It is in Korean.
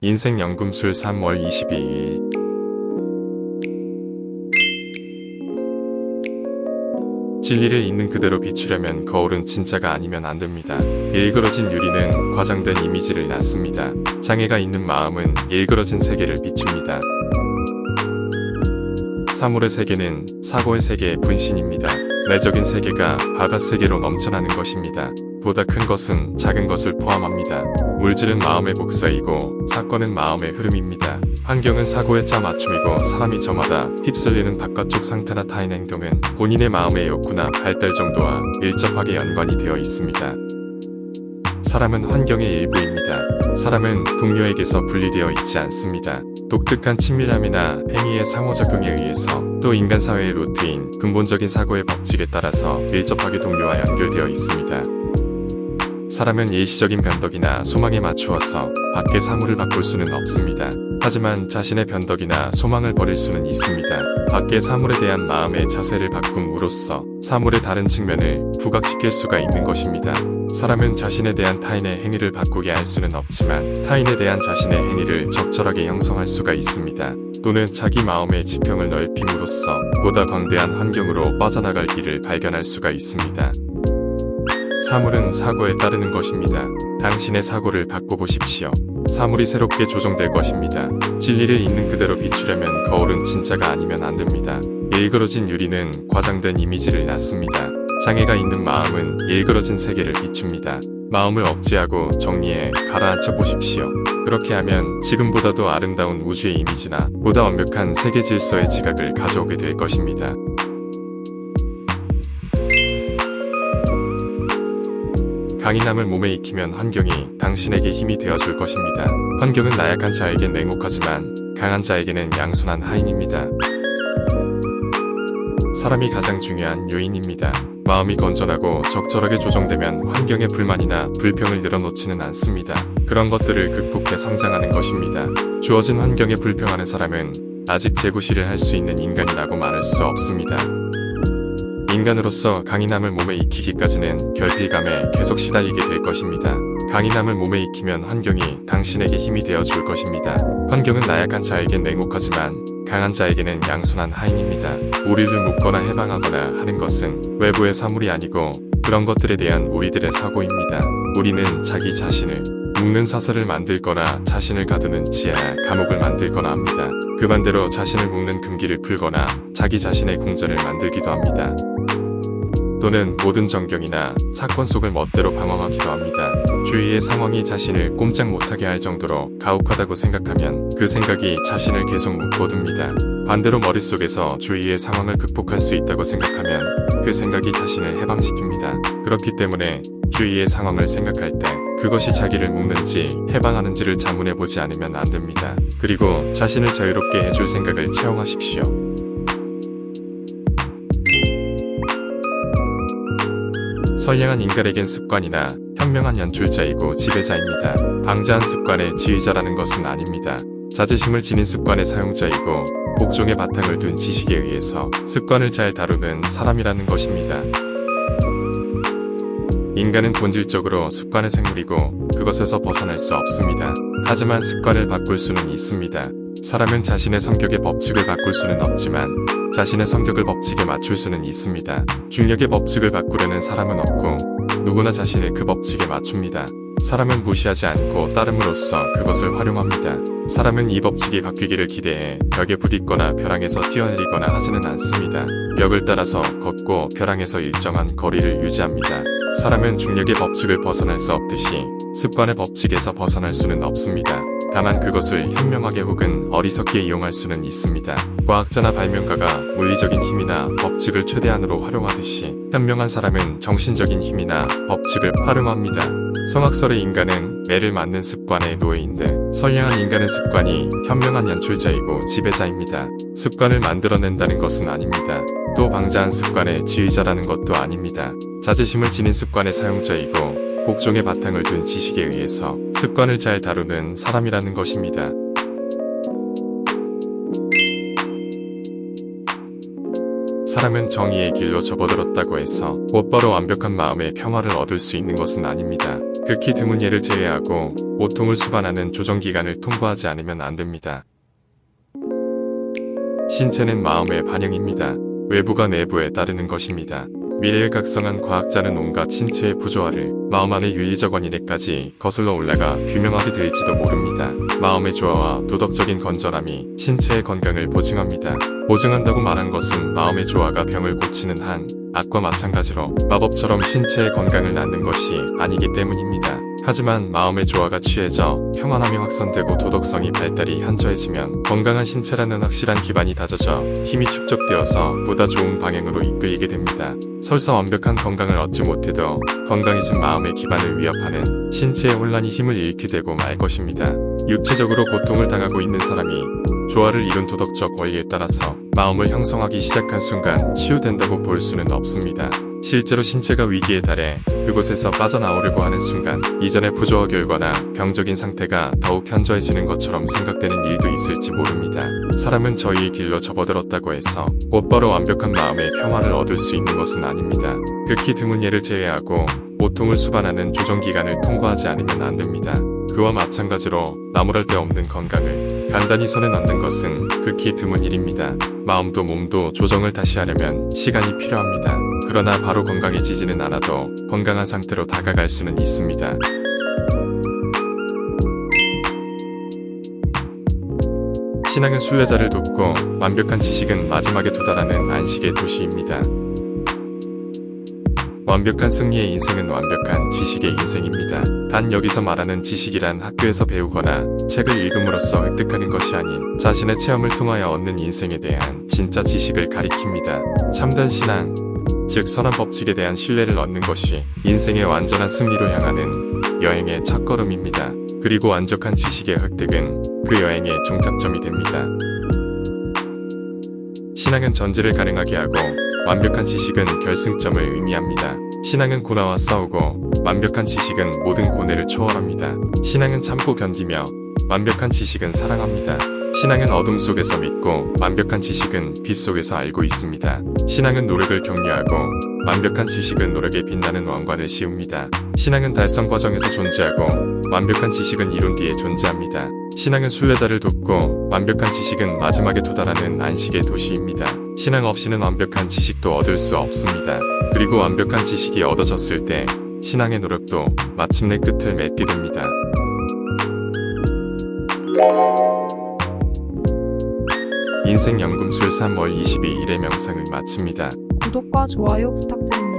인생 연금술 3월 22일. 진리를 있는 그대로 비추려면 거울은 진짜가 아니면 안 됩니다. 일그러진 유리는 과장된 이미지를 낳습니다. 장애가 있는 마음은 일그러진 세계를 비춥니다. 사물의 세계는 사고의 세계의 분신입니다. 내적인 세계가 바깥 세계로 넘쳐나는 것입니다. 보다 큰 것은 작은 것을 포함합니다. 물질은 마음의 복사이고 사건은 마음의 흐름입니다. 환경은 사고의 짜맞춤이고 사람이 저마다 휩쓸리는 바깥쪽 상태나 타인 행동은 본인의 마음의 욕구나 발달 정도와 밀접하게 연관이 되어 있습니다. 사람은 환경의 일부입니다. 사람은 동료에게서 분리되어 있지 않습니다. 독특한 친밀함이나 행위의 상호작용에 의해서 또 인간 사회의 루트인 근본적인 사고의 법칙에 따라서 밀접하게 동료와 연결되어 있습니다. 사람은 일시적인 변덕이나 소망에 맞추어서 밖의 사물을 바꿀 수는 없습니다. 하지만 자신의 변덕이나 소망을 버릴 수는 있습니다. 밖의 사물에 대한 마음의 자세를 바꿈으로써 사물의 다른 측면을 부각시킬 수가 있는 것입니다. 사람은 자신에 대한 타인의 행위를 바꾸게 할 수는 없지만 타인에 대한 자신의 행위를 적절하게 형성할 수가 있습니다. 또는 자기 마음의 지평을 넓힘으로써 보다 광대한 환경으로 빠져나갈 길을 발견할 수가 있습니다. 사물은 사고에 따르는 것입니다. 당신의 사고를 바꿔보십시오. 사물이 새롭게 조정될 것입니다. 진리를 있는 그대로 비추려면 거울은 진짜가 아니면 안 됩니다. 일그러진 유리는 과장된 이미지를 낳습니다. 장애가 있는 마음은 일그러진 세계를 비춥니다. 마음을 억제하고 정리해 가라앉혀 보십시오. 그렇게 하면 지금보다도 아름다운 우주의 이미지나 보다 완벽한 세계 질서의 지각을 가져오게 될 것입니다. 강인함을 몸에 익히면 환경이 당신에게 힘이 되어줄 것입니다. 환경은 나약한 자에겐 냉혹하지만 강한 자에게는 양손한 하인입니다. 사람이 가장 중요한 요인입니다. 마음이 건전하고 적절하게 조정되면 환경의 불만이나 불평을 늘어놓지는 않습니다. 그런 것들을 극복해 성장하는 것입니다. 주어진 환경에 불평하는 사람은 아직 재구실을 할 수 있는 인간이라고 말할 수 없습니다. 인간으로서 강인함을 몸에 익히기까지는 결핍감에 계속 시달리게 될 것입니다. 강인함을 몸에 익히면 환경이 당신에게 힘이 되어줄 것입니다. 환경은 나약한 자에겐 냉혹하지만 강한 자에게는 양손한 하인입니다. 우리를 묶거나 해방하거나 하는 것은 외부의 사물이 아니고 그런 것들에 대한 우리들의 사고입니다. 우리는 자기 자신을 묶는 사슬을 만들거나 자신을 가두는 지하 감옥을 만들거나 합니다. 그 반대로 자신을 묶는 금기를 풀거나 자기 자신의 궁전을 만들기도 합니다. 또는 모든 전경이나 사건 속을 멋대로 방황하기도 합니다. 주위의 상황이 자신을 꼼짝 못하게 할 정도로 가혹하다고 생각하면 그 생각이 자신을 계속 묶어둡니다. 반대로 머릿속에서 주위의 상황을 극복할 수 있다고 생각하면 그 생각이 자신을 해방시킵니다. 그렇기 때문에 주위의 상황을 생각할 때 그것이 자기를 묶는지 해방하는지를 자문해보지 않으면 안 됩니다. 그리고 자신을 자유롭게 해줄 생각을 채용하십시오. 선량한 인간에겐 습관이나 현명한 연출자이고 지배자입니다. 방자한 습관의 지휘자라는 것은 아닙니다. 자제심을 지닌 습관의 사용자이고 복종의 바탕을 둔 지식에 의해서 습관을 잘 다루는 사람이라는 것입니다. 인간은 본질적으로 습관의 생물이고 그것에서 벗어날 수 없습니다. 하지만 습관을 바꿀 수는 있습니다. 사람은 자신의 성격의 법칙을 바꿀 수는 없지만 자신의 성격을 법칙에 맞출 수는 있습니다. 중력의 법칙을 바꾸려는 사람은 없고 누구나 자신을 그 법칙에 맞춥니다. 사람은 무시하지 않고 따름으로써 그것을 활용합니다. 사람은 이 법칙이 바뀌기를 기대해 벽에 부딪거나 벼랑에서 뛰어내리거나 하지는 않습니다. 벽을 따라서 걷고 벼랑에서 일정한 거리를 유지합니다. 사람은 중력의 법칙을 벗어날 수 없듯이 습관의 법칙에서 벗어날 수는 없습니다. 다만 그것을 현명하게 혹은 어리석게 이용할 수는 있습니다. 과학자나 발명가가 물리적인 힘이나 법칙을 최대한으로 활용하듯이 현명한 사람은 정신적인 힘이나 법칙을 활용합니다. 성악설의 인간은 매를 맞는 습관에 노예인데 선량한 인간은 습관이 현명한 연출자이고 지배자입니다. 습관을 만들어낸다는 것은 아닙니다. 또 방자한 습관의 지휘자라는 것도 아닙니다. 자제심을 지닌 습관의 사용자이고 복종의 바탕을 둔 지식에 의해서 습관을 잘 다루는 사람이라는 것입니다. 사람은 정의의 길로 접어들었다고 해서 곧바로 완벽한 마음의 평화를 얻을 수 있는 것은 아닙니다. 극히 드문 예를 제외하고 고통을 수반하는 조정기간을 통과하지 않으면 안 됩니다. 신체는 마음의 반영입니다. 외부가 내부에 따르는 것입니다. 미래일각성한 과학자는 온갖 신체의 부조화를 마음 안의 윤리적 원인에까지 거슬러 올라가 규명하게 될지도 모릅니다. 마음의 조화와 도덕적인 건전함이 신체의 건강을 보증합니다. 보증한다고 말한 것은 마음의 조화가 병을 고치는 한 악과 마찬가지로 마법처럼 신체의 건강을 낳는 것이 아니기 때문입니다. 하지만 마음의 조화가 취해져 평안함이 확산되고 도덕성이 발달이 현저해지면 건강한 신체라는 확실한 기반이 다져져 힘이 축적되어서 보다 좋은 방향으로 이끌리게 됩니다. 설사 완벽한 건강을 얻지 못해도 건강해진 마음의 기반을 위협하는 신체의 혼란이 힘을 잃게 되고 말 것입니다. 육체적으로 고통을 당하고 있는 사람이 조화를 이룬 도덕적 원리에 따라서 마음을 형성하기 시작한 순간 치유된다고 볼 수는 없습니다. 실제로 신체가 위기에 달해 그곳에서 빠져나오려고 하는 순간 이전의 부조화 결과나 병적인 상태가 더욱 현저해지는 것처럼 생각되는 일도 있을지 모릅니다. 사람은 저희의 길로 접어들었다고 해서 곧바로 완벽한 마음의 평화를 얻을 수 있는 것은 아닙니다. 극히 드문 예를 제외하고 고통을 수반하는 조정기간을 통과하지 않으면 안 됩니다. 그와 마찬가지로 나무랄 데 없는 건강을 간단히 손에 넣는 것은 극히 드문 일입니다. 마음도 몸도 조정을 다시 하려면 시간이 필요합니다. 그러나 바로 건강해지지는 않아도 건강한 상태로 다가갈 수는 있습니다. 신앙은 순례자를 돕고 완벽한 지식은 마지막에 도달하는 안식의 도시입니다. 완벽한 승리의 인생은 완벽한 지식의 인생입니다. 단 여기서 말하는 지식이란 학교에서 배우거나 책을 읽음으로써 획득하는 것이 아닌 자신의 체험을 통하여 얻는 인생에 대한 진짜 지식을 가리킵니다. 참된 신앙, 즉 선한 법칙에 대한 신뢰를 얻는 것이 인생의 완전한 승리로 향하는 여행의 첫걸음입니다. 그리고 완벽한 지식의 획득은 그 여행의 종착점이 됩니다. 신앙은 전제를 가능하게 하고 완벽한 지식은 결승점을 의미합니다. 신앙은 고난와 싸우고 완벽한 지식은 모든 고뇌를 초월합니다. 신앙은 참고 견디며 완벽한 지식은 사랑합니다. 신앙은 어둠 속에서 믿고 완벽한 지식은 빛 속에서 알고 있습니다. 신앙은 노력을 격려하고 완벽한 지식은 노력에 빛나는 왕관을 씌웁니다. 신앙은 달성 과정에서 존재하고 완벽한 지식은 이룬 뒤에 존재합니다. 신앙은 순례자를 돕고 완벽한 지식은 마지막에 도달하는 안식의 도시입니다. 신앙 없이는 완벽한 지식도 얻을 수 없습니다. 그리고 완벽한 지식이 얻어졌을 때 신앙의 노력도 마침내 끝을 맺게 됩니다. 인생연금술 3월 22일의 명상을 마칩니다. 구독과 좋아요 부탁드립니다.